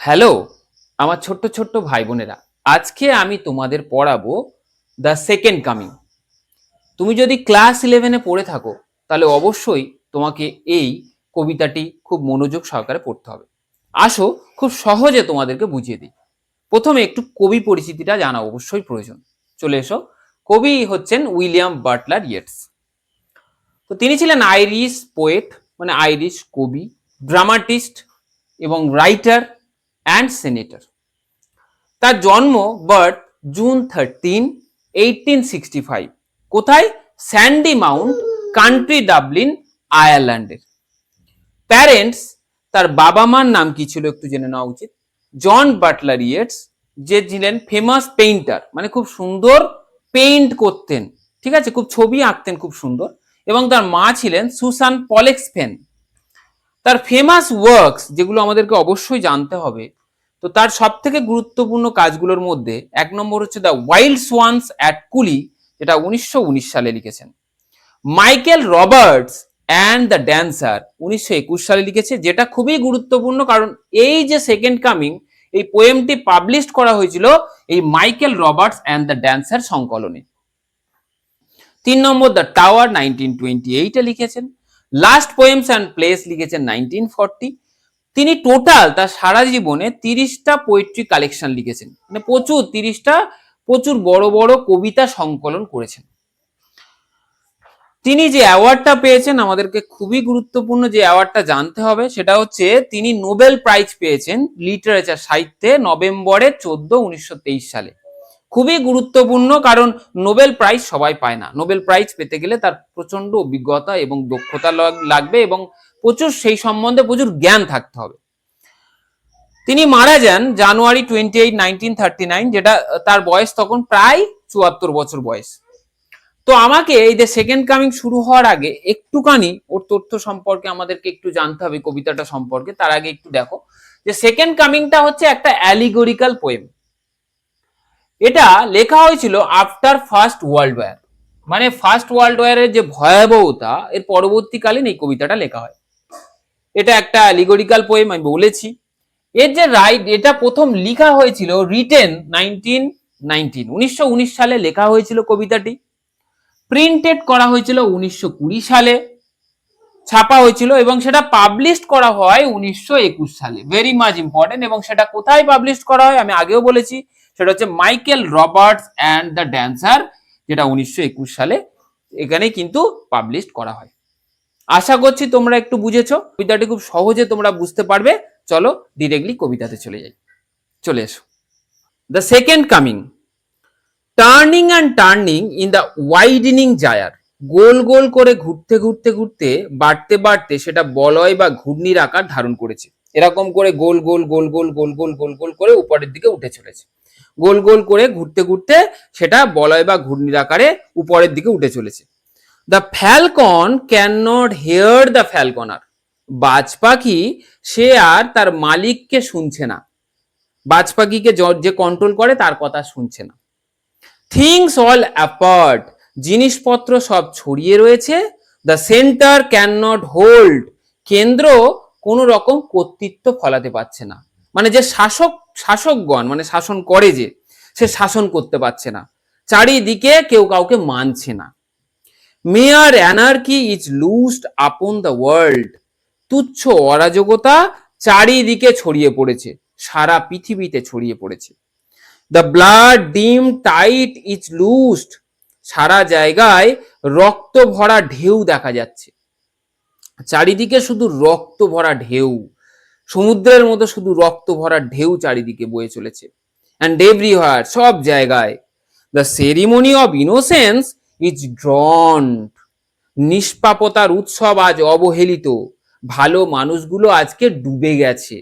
Hello আমার ছোট্ট ছোট্ট ভাই বোনেরা, আজকে আমি তোমাদের পড়াবো দ্য সেকেন্ড কামিং। তুমি যদি ক্লাস 11-এ পড়ে থাকো তাহলে অবশ্যই তোমাকে এই কবিতাটি খুব মনোযোগ সহকারে পড়তে হবে। আসো খুব সহজে তোমাদেরকে বুঝিয়ে দিই। প্রথমে একটু কবি পরিচিতিটা জানা অবশ্যই প্রয়োজন। চলে এসো। কবি হচ্ছেন উইলিয়াম বাটলার ইয়েটস। তো তিনি ছিলেন আইরিশ পোয়েট, মানে আইরিশ কবি, ড্রামাটিস্ট এবং রাইটার অ্যান্ড সেনেটর। তার জন্ম বার্থ জুন 13, 1865। কোথায়? স্যান্ডি মাউন্ট, কান্ট্রি ডাবলিন, আয়ারল্যান্ডের। প্যারেন্টস, তার বাবা মার নাম কি ছিল একটু জেনে নেওয়া উচিত। জন বাটলার ইয়েটস, যে ছিলেন ফেমাস পেইন্টার, মানে খুব সুন্দর পেইন্ট করতেন, ঠিক আছে, খুব ছবি আঁকতেন খুব সুন্দর। এবং তার মা ছিলেন সুসান পলেক্সফেন। তার ফেমাস ওয়ার্কস যেগুলো আমাদেরকে অবশ্যই জানতে হবে, তো তার সব থেকে গুরুত্বপূর্ণ কাজগুলোর মধ্যে এক নম্বর হচ্ছে দ্য ওয়াইল্ড সোয়ান্স অ্যাট কুলি, যেটা 1919 সালে লিখেছেন। Michael Roberts and the dancer 1921 সালে লিখেছে, যেটা খুবই গুরুত্বপূর্ণ, কারণ এই যে সেকেন্ড কামিং, এই পোয়েমটি পাবলিশ করা হয়েছিল এই Michael Roberts and the dancer সংকলনে। 3 নম্বর দ্য টাওয়ার 1928-এ লিখেছেন। লাস্ট পোয়েমস অ্যান্ড প্লেস লিখেছেন 1940। তিনি টোটাল তার সারা জীবনে 30টা পোয়েট্রি কালেকশন লিখেছেন, মানে প্রচুর 30টা প্রচুর বড় বড় কবিতা সংকলন করেছেন। তিনি যে অ্যাওয়ার্ডটা পেয়েছেন, আমাদেরকে খুবই গুরুত্বপূর্ণ যে অ্যাওয়ার্ডটা জানতে হবে, সেটা হচ্ছে তিনি নোবেল প্রাইজ পেয়েছেন লিটারেচার সাহিত্যে নভেম্বরের 14, 1923 সালে। খুবই গুরুত্বপূর্ণ, কারণ নোবেল প্রাইজ সবাই পায় না। নোবেল প্রাইজ পেতে গেলে তার প্রচন্ড অভিজ্ঞতা এবং দক্ষতা লাগবে এবং প্রচুর সেই সম্বন্ধে প্রচুর জ্ঞান থাকতে হবে। তিনি মারা যান জানুয়ারি 28, 1939, যেটা তার বয়স তখন প্রায় 74 বছর বয়স। তো আমাকে এই যে সেকেন্ড কামিং শুরু হওয়ার আগে একটুখানি ওর তথ্য সম্পর্কে আমাদেরকে একটু জানতে হবে, কবিতাটা সম্পর্কে। তার আগে একটু দেখো যে সেকেন্ড কামিংটা হচ্ছে একটা অ্যালিগোরিক্যাল পোয়েম। এটা লেখা হয়েছিল আফটার ফার্স্ট ওয়ার্ল্ড ওয়ার, মানে ফার্স্ট ওয়ার্ল্ড ওয়ারের যে ভয়াবহতা, এর পরবর্তীকালীন এই কবিতাটা লেখা হয়। এটা একটা অ্যালিগোরিক্যাল পোয়েম, আমি বলেছি। এর যে এটা প্রথম লেখা হয়েছিল রিটেন 1919 সালে লেখা হয়েছিল কবিতাটি। প্রিন্টেড করা হয়েছিল 1920 সালে, ছাপা হয়েছিল, এবং সেটা পাবলিশ করা হয় 1921 সালে। Very much important. এবং সেটা কোথায় পাবলিশ করা হয় আমি আগেও বলেছি, সেটা হচ্ছে Michael Roberts and the dancer, যেটা 1921 সালে এখানে কিন্তু পাবলিশ করা হয়। আশা করছি তোমরা একটু বুঝেছো, কবিতাটি খুব সহজে তোমরা বুঝতে পারবে। চলো ডিরেক্টলি কবিতাতে চলে যাই। চলে এসো। The second coming. Turning and turning in the widening gyre, গোল গোল করে ঘুরতে ঘুরতে ঘুরতে বাড়তে বাড়তে সেটা বলয় বা ঘূর্ণির আকার ধারণ করেছে। এরকম করে গোল গোল গোল গোল গোল গোল গোল গোল করে উপরের দিকে উঠে চলেছে। গোল গোল করে ঘুরতে ঘুরতে সেটা বলয় বা ঘূর্ণির আকারে উপরের দিকে উঠে চলেছে। The falcon can not hear the falconer, বাজ পাখি সে আর তার মালিককে শুনছে না, বাজ পাখিকে যে কন্ট্রোল করে তার কথা শুনছে না। থিংস অল অ্যাপার্ট, জিনিসপত্র সব ছড়িয়ে রয়েছে। The centre can not hold, কেন্দ্র কোন রকম কর্তৃত্ব ফলাতে পারছে না, মানে যে শাসকগণ মানে শাসন করে, যে সে শাসন করতে পারছে না। চারিদিকে কেউ কাউকে মানছে না। মেয়ার anarchy is লুজড upon the world, তুচ্ছ অরাজকতা চারিদিকে ছড়িয়ে পড়েছে, সারা পৃথিবীতে ছড়িয়ে পড়েছে। দ্য ব্লাড ডিম টাইট ইজ লুজড, সারা জায়গায় রক্ত ভরা ঢেউ দেখা যাচ্ছে, চারিদিকে শুধু রক্ত ভরা ঢেউ, সমুদ্রের মতো শুধু রক্ত ভরা ঢেউ চারিদিকে বয়ে চলেছে। অ্যান্ড এভরিহোয়ার, সব জায়গায়। The ceremony of innocence is drowned, নিষ্পাপতার উৎসব আজ অবহেলিত, ভালো মানুষগুলো আজকে ডুবে গেছে।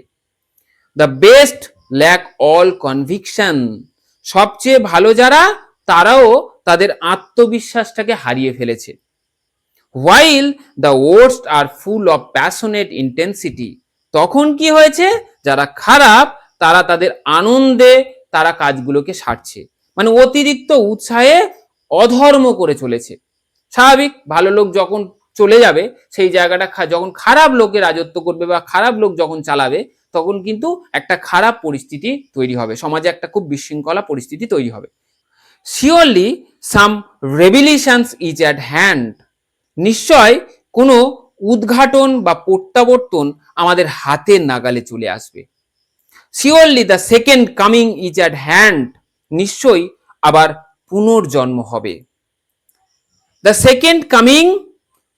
The best lack all conviction, সবচেয়ে ভালো যারা তারাও তাদের আত্মবিশ্বাসটাকে হারিয়ে ফেলেছে। While the worst are full of passionate intensity, তখন কি হয়েছে, যারা খারাপ তারা তাদের আনন্দে তারা কাজগুলোকে সারছে, মানে অতিরিক্ত উৎসাহে অধর্ম করে চলেছে। স্বাভাবিক, ভালো লোক যখন চলে যাবে সেই জায়গাটা যখন খারাপ লোকে রাজত্ব করবে বা খারাপ লোক যখন চালাবে, তখন কিন্তু একটা খারাপ পরিস্থিতি তৈরি হবে, সমাজে একটা খুব বিশৃঙ্খলা পরিস্থিতি তৈরি হবে। Surely some revelations is at hand, নিশ্চয় কোনো উদ্ঘাটন বা প্রত্যাবর্তন আমাদের হাতের নাগালে চলে আসবে। Surely the second coming is at hand, নিশ্চয়ই আবার পুনর্জন্ম হবে। দ্য সেকেন্ড কামিং,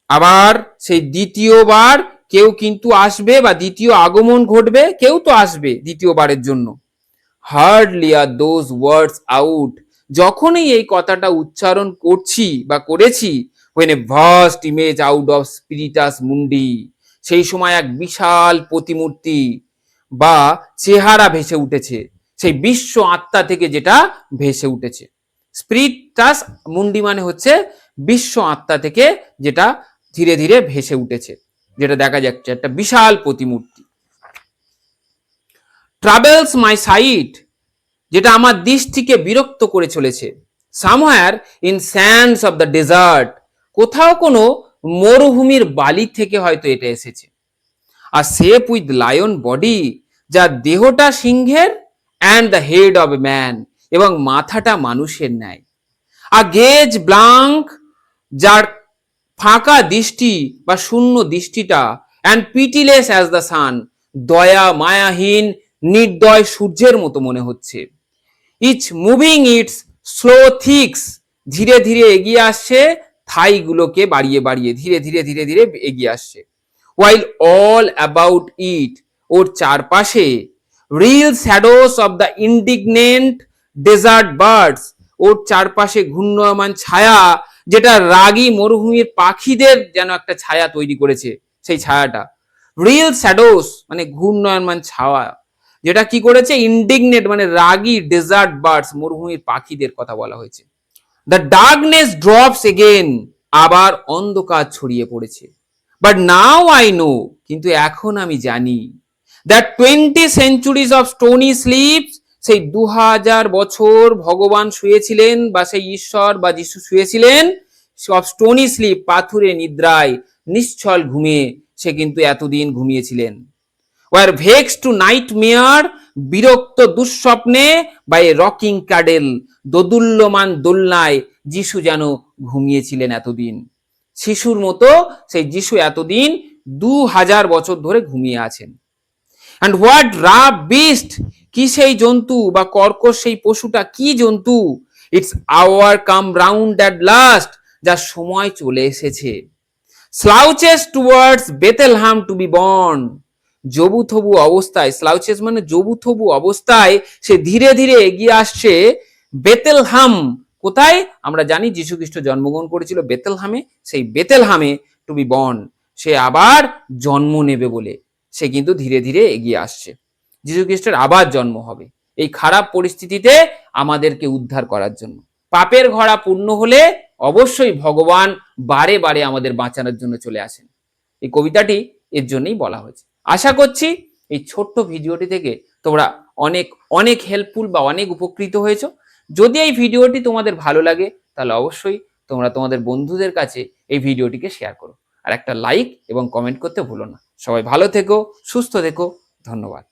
আবার সেই দ্বিতীয়বার কেউ কিন্তু আসবে বা দ্বিতীয় আগমন ঘটবে, কেউ তো আসবে দ্বিতীয়বারের জন্য। Hardly are those words out, যখনই এই কথাটা উচ্চারণ করছি বা করেছি, when a vast image out of spiritus mundi, সেই সময় এক বিশাল প্রতিমূর্তি বা চেহারা ভেসে উঠেছে, সেই বিশ্ব আত্মা থেকে যেটা ভেসে উঠেছে। স্পিরিটাস মুন্ডি মানে হচ্ছে বিশ্ব আত্মা থেকে যেটা ধীরে ধীরে ভেসে উঠেছে, যেটা দেখা যাচ্ছে একটা বিশাল প্রতিমূর্তি। ট্রাভেলস মাই সাইট, যেটা আমার দৃষ্টিকে বিরক্ত করে চলেছে। Somewhere in sands of the desert, কোথাও কোনো মরুভূমির বালি থেকে হয়তো এটা এসেছে। আর শেপ উইথ লায়ন বডি, যার দেহটা সিংহের, and the head of a man, এবং মাথাটা মানুষের ন্যায়। আর গেজ ব্লাঙ্ক, যার ফাঁকা দৃষ্টি বা শূন্য দৃষ্টিটা, অ্যান্ড পিটিলেস অ্যাজ দ্য সান, দয়া মায়াহীন নির্দয় সূর্যের মতো মনে হচ্ছে। ইচ মুভিং ইটস স্লো থিক্স, ধীরে ধীরে এগিয়ে আসছে, থাইগুলোকে বাড়িয়ে বাড়িয়ে ধীরে ধীরে ধীরে ধীরে এগিয়ে আসছে। while all about it, ওর চারপাশে, real shadows of the indignant desert birds, ওর চারপাশে ঘূর্ণয়মান ছায়া, যেটা রাগী মরুভূমির পাখিদের যেন একটা ছায়া তৈরি করেছে, সেই ছায়াটা। রিয়েল শ্যাডোস মানে ঘূর্ণয়মান ছায়া, যেটা কি করেছে, ইন্ডিগনেট মানে রাগী ডেজার্ট বার্ডস, মরুভূমির পাখিদের কথা বলা হয়েছে। দ্য ডার্কনেস ড্রপস এগেন, আবার অন্ধকার ছড়িয়ে পড়েছে। বাট নাও আই নো, কিন্তু এখন আমি জানি, that 20 centuries of stony sleeps, সেই 2000 বছর ভগবান শুয়েছিলেন বা সেই ঈশ্বর বা যিশু শুয়েছিলেন সব স্টোনি স্লিপ, পাথুরে নিদ্রায়, নিশ্চল ঘুমে সে কিন্তু এতদিন ঘুমিয়েছিলেন। ওয়ার ভেক্স টু নাইট মেয়ার, বিরক্ত দুঃস্বপ্নে, বা এ রকিং ক্যাডেল, দোদুল্যমান দোলনায় যিশু যেন ঘুমিয়েছিলেন এতদিন। শিশুর মতো সেই যিশু এতদিন 2000 বছর ধরে ঘুমিয়ে আছেন। অ্যান্ড হোয়াট রাফ বিস্ট, কি সেই জন্তু বা কর্কশ সেই পশুটা, কি জন্তু? Its hour come round at last, যার সময় চলে এসেছে। Slouches towards Bethlehem to be born, জবুথবু অবস্থায়, স্লাউচেস মানে জবুথবু অবস্থায় সে ধীরে ধীরে এগিয়ে আসছে বেথেলহাম, কোথায়? আমরা জানি যীশু খ্রিস্ট জন্মগ্রহণ করেছিল বেথেলহামে, সেই বেথেলহামে টু বি বর্ন, সে আবার জন্ম নেবে বলে সে কিন্তু ধীরে ধীরে এগিয়ে আসছে। যীশু খ্রিস্টের আবার জন্ম হবে এই খারাপ পরিস্থিতিতে আমাদেরকে উদ্ধার করার জন্য। পাপের ঘড়া পূর্ণ হলে অবশ্যই ভগবান বারে বারে আমাদের বাঁচানোর জন্য চলে আসেন। এই কবিতাটি এর জন্যই বলা হয়েছে। আশা করছি এই ছোট্ট ভিডিওটি থেকে তোমরা অনেক অনেক হেল্পফুল বা অনেক উপকৃত হয়েছো। যদি এই ভিডিওটি তোমাদের ভালো লাগে তাহলে অবশ্যই তোমরা তোমাদের বন্ধুদের কাছে এই ভিডিওটিকে শেয়ার করো, আর একটা লাইক এবং কমেন্ট করতে ভুলো না। সবাই ভালো থেকো, সুস্থ থেকো, ধন্যবাদ।